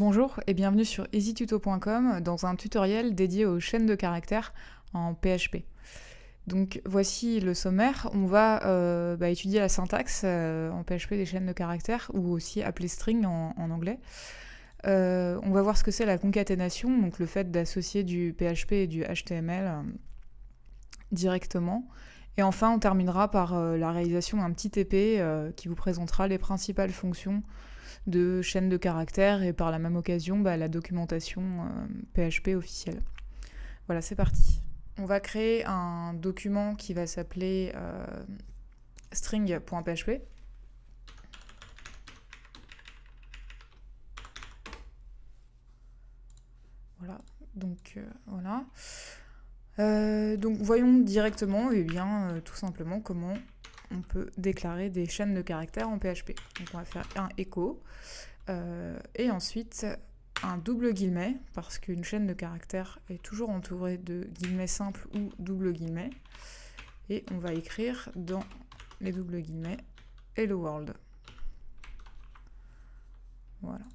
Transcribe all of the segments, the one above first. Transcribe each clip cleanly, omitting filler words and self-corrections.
Bonjour et bienvenue sur easytuto.com dans un tutoriel dédié aux chaînes de caractères en PHP. Donc voici le sommaire. On va étudier la syntaxe en PHP des chaînes de caractères, ou aussi appelée string en anglais. On va voir ce que c'est la concaténation, donc le fait d'associer du PHP et du HTML directement. Et enfin, on terminera par la réalisation d'un petit TP qui vous présentera les principales fonctions de chaînes de caractères et par la même occasion la documentation PHP officielle. Voilà, c'est parti. On va créer un document qui va s'appeler string.php. Voilà, donc voilà. Donc voyons directement, tout simplement, comment on peut déclarer des chaînes de caractères en PHP. Donc on va faire un echo et ensuite un double guillemet, parce qu'une chaîne de caractères est toujours entourée de guillemets simples ou double guillemets. Et on va écrire dans les doubles guillemets Hello World. Voilà.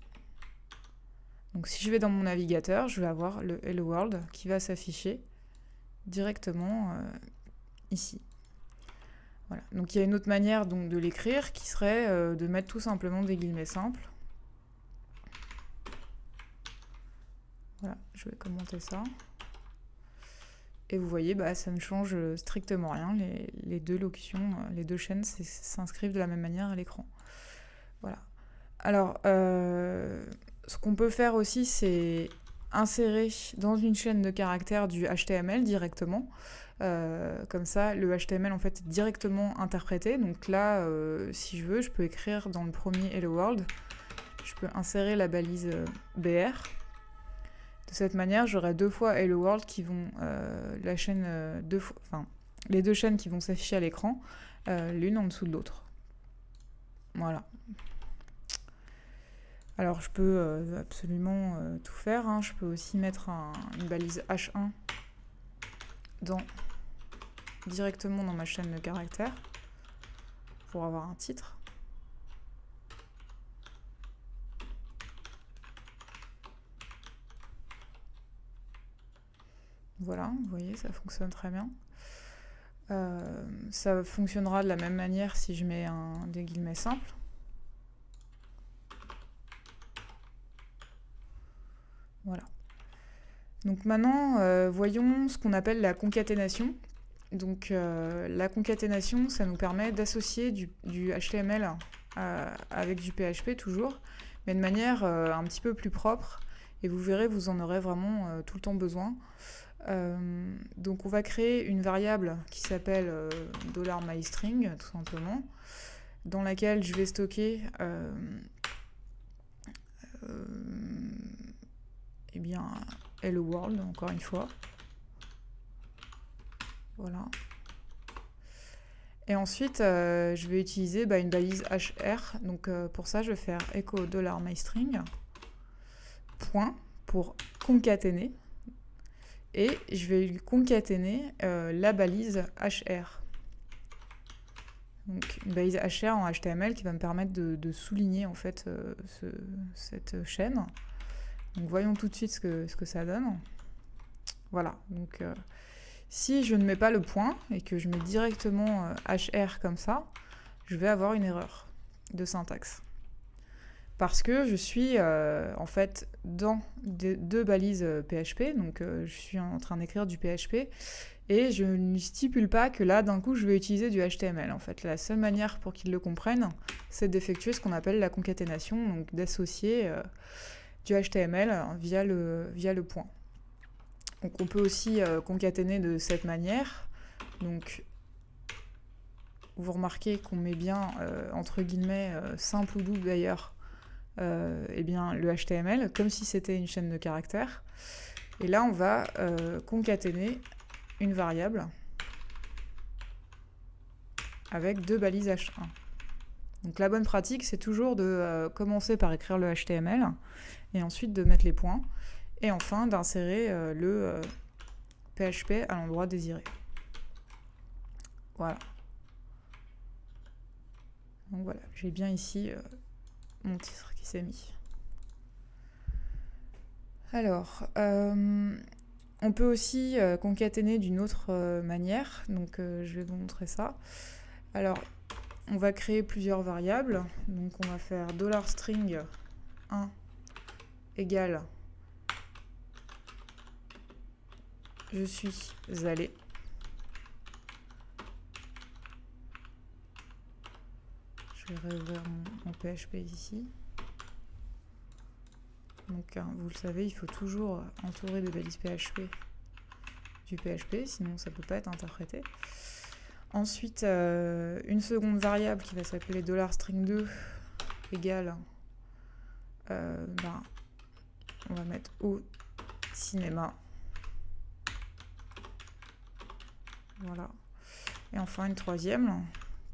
Donc si je vais dans mon navigateur, je vais avoir le Hello World qui va s'afficher directement ici. Voilà. Donc il y a une autre manière donc, de l'écrire qui serait de mettre tout simplement des guillemets simples. Voilà, je vais commenter ça. Et vous voyez, ça ne change strictement rien. Les deux locutions, les deux chaînes s'inscrivent de la même manière à l'écran. Voilà. Alors, ce qu'on peut faire aussi, c'est insérer dans une chaîne de caractères du HTML directement. Comme ça, le HTML en fait est directement interprété. Donc là, si je veux, je peux écrire dans le premier Hello World. Je peux insérer la balise BR. De cette manière, j'aurai deux fois Hello World qui vont les deux chaînes qui vont s'afficher à l'écran, l'une en dessous de l'autre. Voilà. Alors je peux absolument tout faire. Hein. Je peux aussi mettre une balise H1 directement dans ma chaîne de caractères pour avoir un titre. Voilà, vous voyez, ça fonctionne très bien. Ça fonctionnera de la même manière si je mets des guillemets simples. Voilà. Donc maintenant, voyons ce qu'on appelle la concaténation. Donc la concaténation, ça nous permet d'associer du HTML avec du PHP toujours, mais de manière un petit peu plus propre. Et vous verrez, vous en aurez vraiment tout le temps besoin. Donc on va créer une variable qui s'appelle $myString, tout simplement, dans laquelle je vais stocker Hello World, encore une fois. Voilà. Et ensuite, je vais utiliser une balise HR. Donc pour ça, je vais faire echo $myString, point, pour concaténer. Et je vais lui concaténer la balise HR. Donc une balise HR en HTML qui va me permettre de souligner en fait cette chaîne. Donc voyons tout de suite ce que ça donne. Voilà, donc si je ne mets pas le point et que je mets directement HR comme ça, je vais avoir une erreur de syntaxe. Parce que je suis en fait dans deux balises PHP, donc je suis en train d'écrire du PHP, et je ne stipule pas que là, d'un coup, je vais utiliser du HTML. En fait, la seule manière pour qu'ils le comprennent, c'est d'effectuer ce qu'on appelle la concaténation, donc d'associer du HTML via le point. Donc on peut aussi concaténer de cette manière. Donc vous remarquez qu'on met bien entre guillemets simple ou double d'ailleurs le HTML comme si c'était une chaîne de caractères. Et là on va concaténer une variable avec deux balises H1. Donc la bonne pratique, c'est toujours de commencer par écrire le HTML et ensuite de mettre les points et enfin d'insérer le PHP à l'endroit désiré. Voilà. Donc voilà, j'ai bien ici mon titre qui s'est mis. Alors, on peut aussi concaténer d'une autre manière, donc je vais vous montrer ça. Alors, on va créer plusieurs variables, donc on va faire $string 1 égale je suis allé. Je vais réouvrir mon PHP ici. Donc, vous le savez, il faut toujours entourer de balises PHP du PHP, sinon ça ne peut pas être interprété. Ensuite, une seconde variable qui va s'appeler $string2 égale, on va mettre au cinéma. Voilà. Et enfin une troisième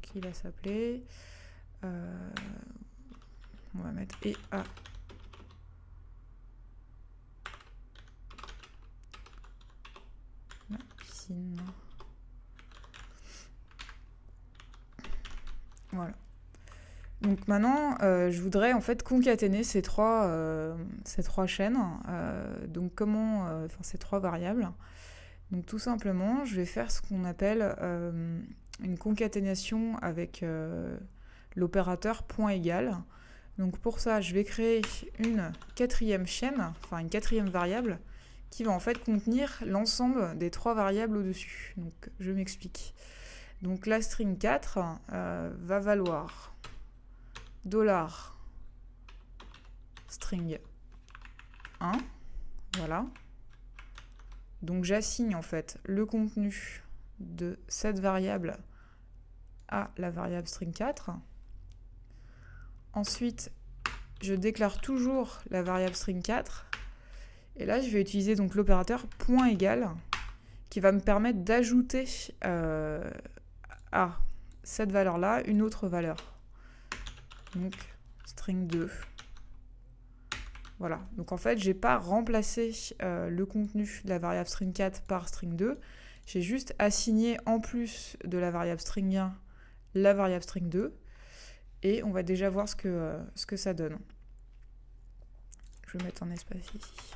qui va s'appeler, on va mettre et à la piscine. Voilà. Donc maintenant, je voudrais en fait concaténer ces trois chaînes. Donc comment, ces trois variables. Donc tout simplement, je vais faire ce qu'on appelle une concaténation avec l'opérateur point égal. Donc pour ça, je vais créer une quatrième chaîne, enfin une quatrième variable, qui va en fait contenir l'ensemble des trois variables au-dessus. Donc je m'explique. Donc la string 4 va valoir $string 1, voilà. Donc j'assigne en fait le contenu de cette variable à la variable string 4. Ensuite, je déclare toujours la variable string 4. Et là, je vais utiliser donc l'opérateur point égal qui va me permettre d'ajouter à cette valeur-là une autre valeur. Donc string 2. Voilà, donc en fait, j'ai pas remplacé le contenu de la variable string 4 par string 2. J'ai juste assigné en plus de la variable string 1 la variable string 2. Et on va déjà voir ce que ça donne. Je vais mettre un espace ici.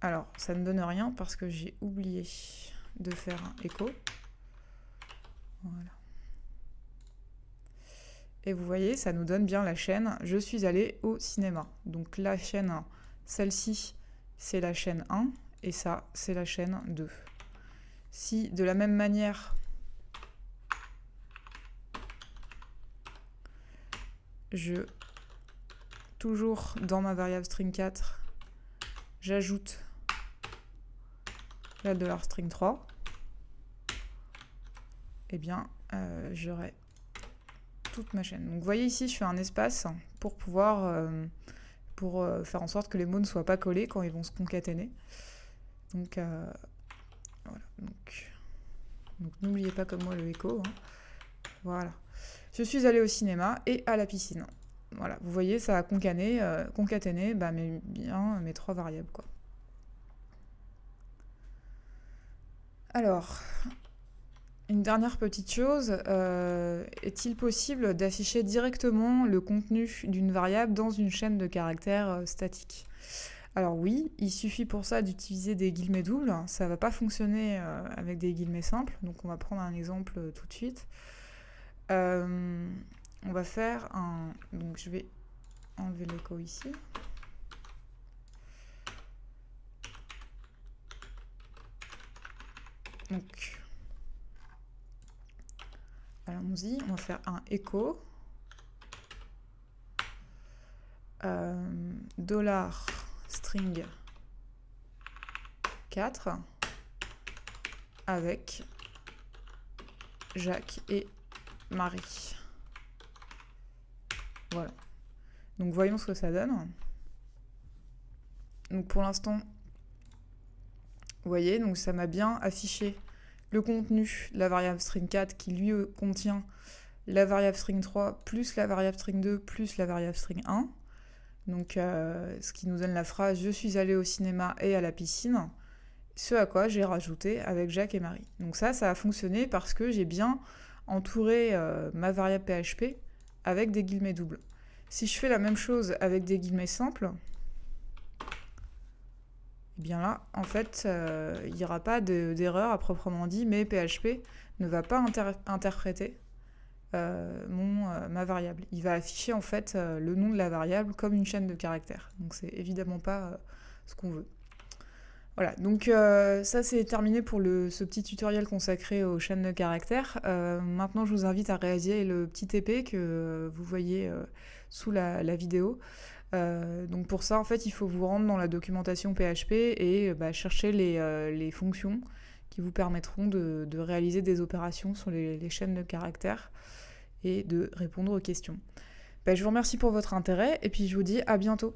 Alors, ça ne donne rien parce que j'ai oublié de faire un écho. Voilà. Et vous voyez, ça nous donne bien la chaîne « Je suis allé au cinéma ». Donc la chaîne, celle-ci, c'est la chaîne 1, et ça, c'est la chaîne 2. Si, de la même manière, toujours dans ma variable string 4, j'ajoute la $string 3, eh bien, j'aurai toute ma chaîne. Donc vous voyez ici, je fais un espace pour pouvoir faire en sorte que les mots ne soient pas collés quand ils vont se concaténer. Donc voilà. Donc n'oubliez pas comme moi le écho. Hein. Voilà. Je suis allée au cinéma et à la piscine. Voilà. Vous voyez, ça a concaténé mes trois variables, quoi. Alors, une dernière petite chose, est-il possible d'afficher directement le contenu d'une variable dans une chaîne de caractères statique ? Alors oui, il suffit pour ça d'utiliser des guillemets doubles. Ça ne va pas fonctionner avec des guillemets simples, donc on va prendre un exemple tout de suite. On va faire un... Donc je vais enlever l'écho ici. Donc... allons-y, on va faire un écho. $string 4 avec Jacques et Marie. Voilà. Donc voyons ce que ça donne. Donc pour l'instant, vous voyez, donc ça m'a bien affiché le contenu de la variable string 4 qui lui contient la variable string 3 plus la variable string 2 plus la variable string 1. Donc ce qui nous donne la phrase « Je suis allée au cinéma et à la piscine », ce à quoi j'ai rajouté avec Jacques et Marie. Donc ça a fonctionné parce que j'ai bien entouré ma variable PHP avec des guillemets doubles. Si je fais la même chose avec des guillemets simples, et bien là, en fait, il n'y aura pas d'erreur à proprement dit, mais PHP ne va pas interpréter ma variable. Il va afficher en fait le nom de la variable comme une chaîne de caractères. Donc c'est évidemment pas ce qu'on veut. Voilà, donc ça c'est terminé pour ce petit tutoriel consacré aux chaînes de caractères. Maintenant je vous invite à réaliser le petit TP que vous voyez sous la vidéo. Donc pour ça en fait il faut vous rendre dans la documentation PHP et chercher les fonctions qui vous permettront de réaliser des opérations sur les chaînes de caractères et de répondre aux questions. Je vous remercie pour votre intérêt et puis je vous dis à bientôt.